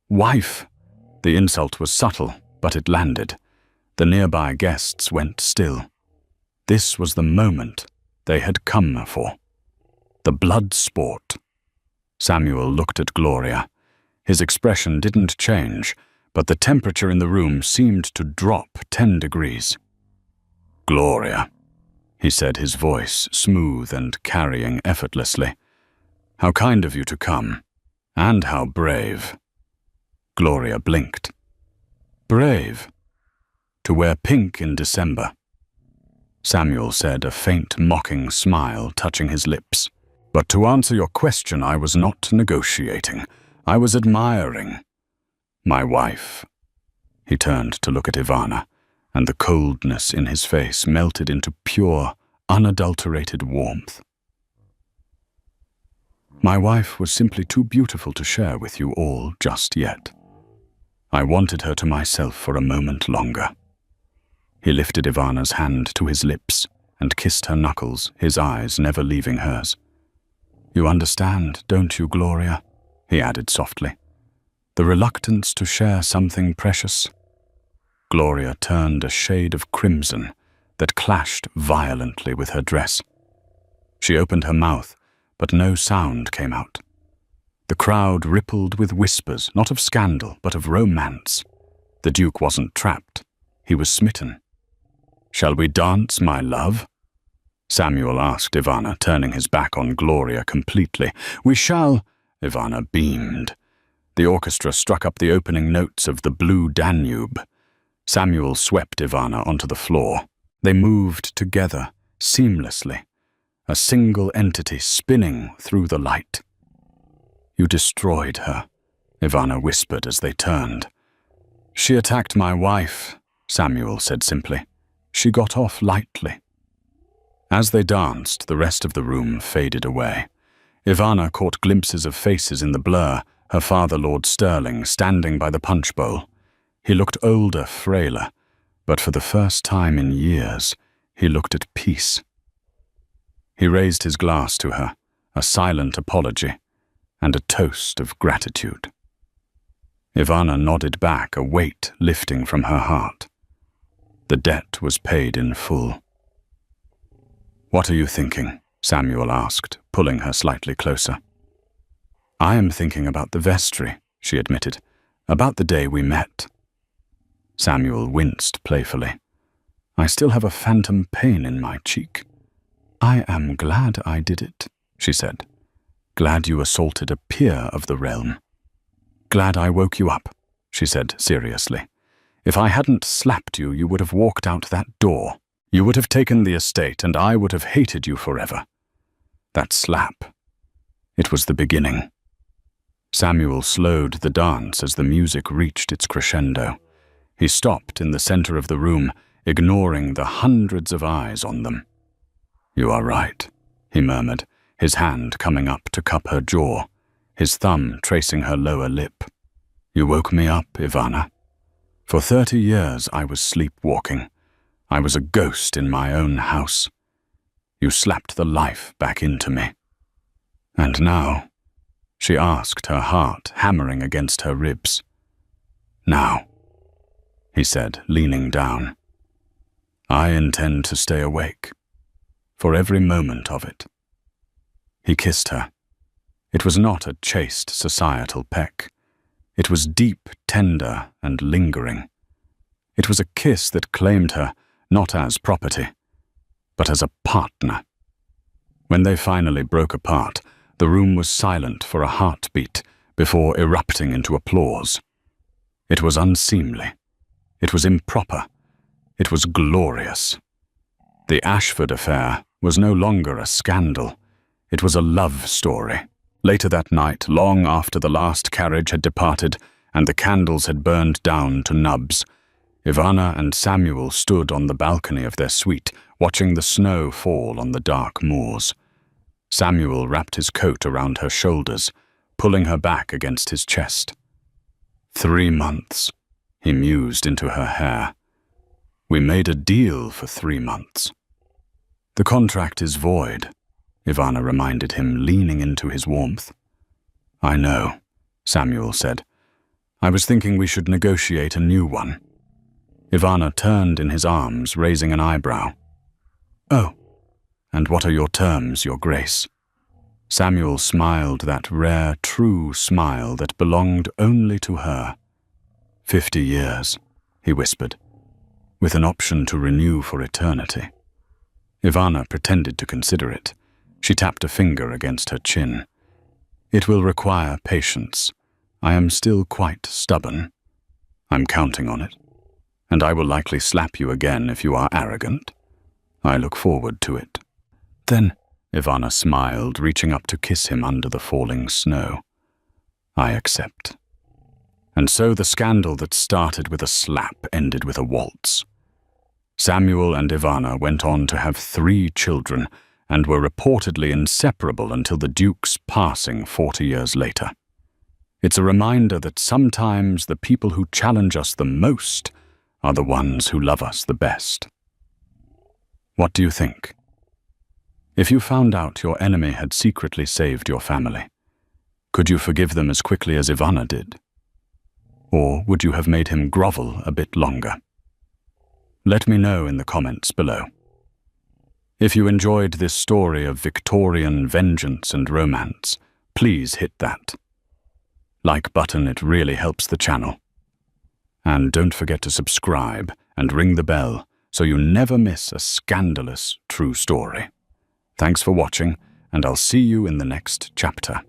wife." The insult was subtle, but it landed. The nearby guests went still. This was the moment they had come for. The blood sport. Samuel looked at Gloria. His expression didn't change, but the temperature in the room seemed to drop 10 degrees. "Gloria," he said, his voice smooth and carrying effortlessly. "How kind of you to come, and how brave." Gloria blinked. "Brave? To wear pink in December?" Samuel said, a faint mocking smile touching his lips. "But to answer your question, I was not negotiating. I was admiring my wife." He turned to look at Ivana, and the coldness in his face melted into pure, unadulterated warmth. "My wife was simply too beautiful to share with you all just yet. I wanted her to myself for a moment longer." He lifted Ivana's hand to his lips and kissed her knuckles, his eyes never leaving hers. "You understand, don't you, Gloria?" he added softly. "The reluctance to share something precious." Gloria turned a shade of crimson that clashed violently with her dress. She opened her mouth, but no sound came out. The crowd rippled with whispers, not of scandal, but of romance. The Duke wasn't trapped. He was smitten. "Shall we dance, my love?" Samuel asked Ivana, turning his back on Gloria completely. "We shall," Ivana beamed. The orchestra struck up the opening notes of the Blue Danube. Samuel swept Ivana onto the floor. They moved together, seamlessly, a single entity spinning through the light. "You destroyed her," Ivana whispered as they turned. "She attacked my wife," Samuel said simply. "She got off lightly." As they danced, the rest of the room faded away. Ivana caught glimpses of faces in the blur, her father, Lord Stirling, standing by the punch bowl. He looked older, frailer, but for the first time in years, he looked at peace. He raised his glass to her, a silent apology, and a toast of gratitude. Ivana nodded back, a weight lifting from her heart. The debt was paid in full. "What are you thinking?" Samuel asked, pulling her slightly closer. "I am thinking about the vestry," she admitted, "about the day we met." Samuel winced playfully. "I still have a phantom pain in my cheek." "I am glad I did it," she said. "Glad you assaulted a peer of the realm." "Glad I woke you up," she said seriously. "If I hadn't slapped you, you would have walked out that door. You would have taken the estate, and I would have hated you forever." That slap. It was the beginning. Samuel slowed the dance as the music reached its crescendo. He stopped in the center of the room, ignoring the hundreds of eyes on them. "You are right," he murmured, his hand coming up to cup her jaw. his thumb tracing her lower lip. "You woke me up, Ivana. For 30 years I was sleepwalking. I was a ghost in my own house. You slapped the life back into me. And now," she asked, her heart hammering against her ribs. "Now," he said, leaning down, "I intend to stay awake, for every moment of it." He kissed her. It was not a chaste societal peck. It was deep, tender, and lingering. It was a kiss that claimed her not as property, but as a partner. When they finally broke apart, the room was silent for a heartbeat before erupting into applause. It was unseemly. It was improper. It was glorious. The Ashford affair was no longer a scandal. It was a love story. Later that night, long after the last carriage had departed and the candles had burned down to nubs, Ivana and Samuel stood on the balcony of their suite, watching the snow fall on the dark moors. Samuel wrapped his coat around her shoulders, pulling her back against his chest. 3 months, he mused into her hair. We made a deal for 3 months. The contract is void, Ivana reminded him, leaning into his warmth. I know, Samuel said. I was thinking we should negotiate a new one. Ivana turned in his arms, raising an eyebrow. Oh, and what are your terms, Your Grace? Samuel smiled that rare, true smile that belonged only to her. 50 years, he whispered, with an option to renew for eternity. Ivana pretended to consider it. She tapped a finger against her chin. It will require patience. I am still quite stubborn. I'm counting on it. And I will likely slap you again if you are arrogant. I look forward to it. Then, Ivana smiled, reaching up to kiss him under the falling snow. I accept. And so the scandal that started with a slap ended with a waltz. Samuel and Ivana went on to have 3 children and were reportedly inseparable until the Duke's passing 40 years later. It's a reminder that sometimes the people who challenge us the most are the ones who love us the best. What do you think? If you found out your enemy had secretly saved your family, could you forgive them as quickly as Ivana did? Or would you have made him grovel a bit longer? Let me know in the comments below. If you enjoyed this story of Victorian vengeance and romance, please hit that like button. It really helps the channel. And don't forget to subscribe and ring the bell so you never miss a scandalous true story. Thanks for watching, and I'll see you in the next chapter.